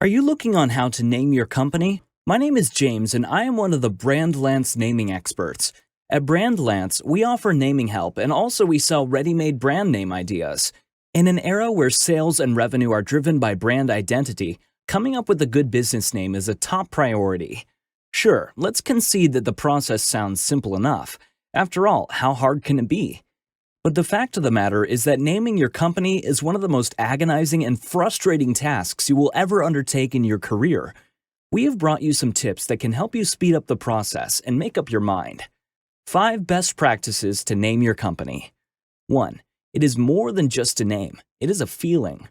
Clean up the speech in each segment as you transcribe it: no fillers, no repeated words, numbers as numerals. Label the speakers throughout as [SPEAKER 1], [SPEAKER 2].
[SPEAKER 1] Are you looking on how to name your company? My name is James and I am one of the Brandlance naming experts. At Brandlance, we offer naming help and also we sell ready-made brand name ideas. In an era where sales and revenue are driven by brand identity, coming up with a good business name is a top priority. Sure, let's concede that the process sounds simple enough. After all, how hard can it be? But the fact of the matter is that naming your company is one of the most agonizing and frustrating tasks you will ever undertake in your career. We have brought you some tips that can help you speed up the process and make up your mind. 5 best practices to name your company. 1. It is more than just a name. It is a feeling.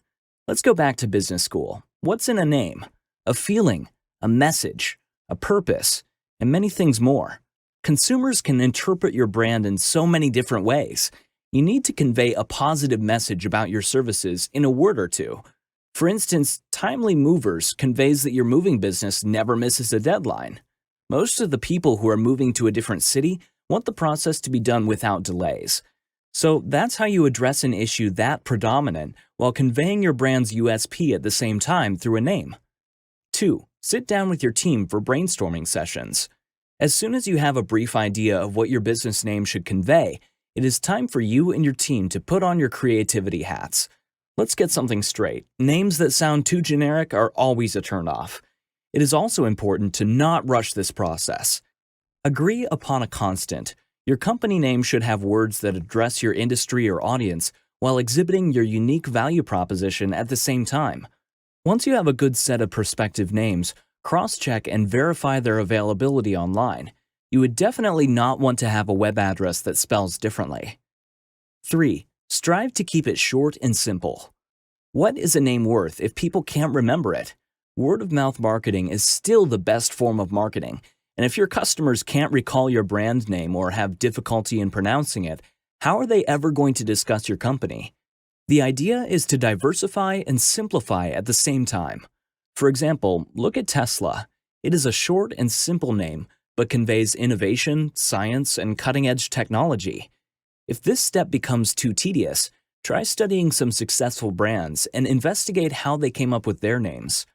[SPEAKER 1] Let's go back to business school. What's in a name? A feeling, a message, a purpose, and many things more. Consumers can interpret your brand in so many different ways. You need to convey a positive message about your services in a word or two. For instance, Timely Movers conveys that your moving business never misses a deadline. Most of the people who are moving to a different city want the process to be done without delays. So that's how you address an issue that predominant while conveying your brand's USP at the same time through a name. 2. Sit down with your team for brainstorming sessions. As soon as you have a brief idea of what your business name should convey, it is time for you and your team to put on your creativity hats. Let's get something straight. Names that sound too generic are always a turnoff. It is also important to not rush this process. Agree upon a constant. Your company name should have words that address your industry or audience while exhibiting your unique value proposition at the same time. Once you have a good set of prospective names, cross-check and verify their availability online. You would definitely not want to have a web address that spells differently. 3. Strive to keep it short and simple. What is a name worth if people can't remember it? Word-of-mouth marketing is still the best form of marketing, and if your customers can't recall your brand name or have difficulty in pronouncing it, how are they ever going to discuss your company? The idea is to diversify and simplify at the same time. For example, look at Tesla. It is a short and simple name, but conveys innovation, science, and cutting-edge technology. If this step becomes too tedious, try studying some successful brands and investigate how they came up with their names.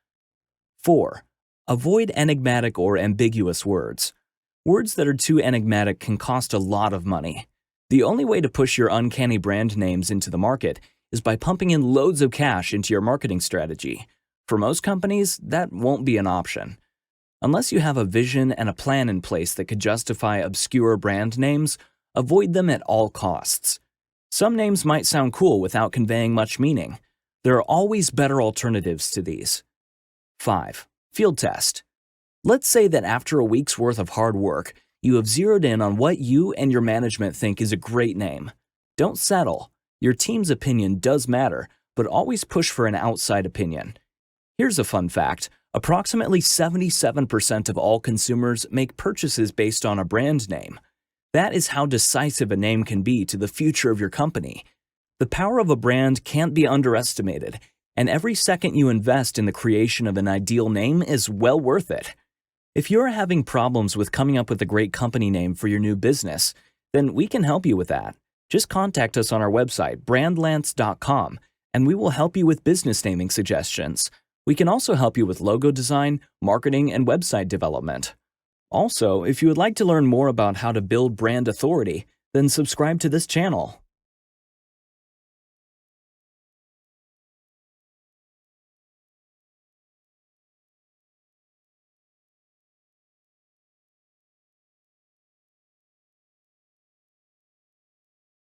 [SPEAKER 1] 4. Avoid enigmatic or ambiguous words. Words that are too enigmatic can cost a lot of money. The only way to push your uncanny brand names into the market is by pumping in loads of cash into your marketing strategy. For most companies, that won't be an option. Unless you have a vision and a plan in place that could justify obscure brand names, avoid them at all costs. Some names might sound cool without conveying much meaning. There are always better alternatives to these. 5. Field test. Let's say that after a week's worth of hard work, you have zeroed in on what you and your management think is a great name. Don't settle. Your team's opinion does matter, but always push for an outside opinion. Here's a fun fact. Approximately 77% of all consumers make purchases based on a brand name. That is how decisive a name can be to the future of your company. The power of a brand can't be underestimated, and every second you invest in the creation of an ideal name is well worth it. If you're having problems with coming up with a great company name for your new business, then we can help you with that. Just contact us on our website, brandlance.com, and we will help you with business naming suggestions. We can also help you with logo design, marketing, and website development. Also, if you would like to learn more about how to build brand authority, then subscribe to this channel.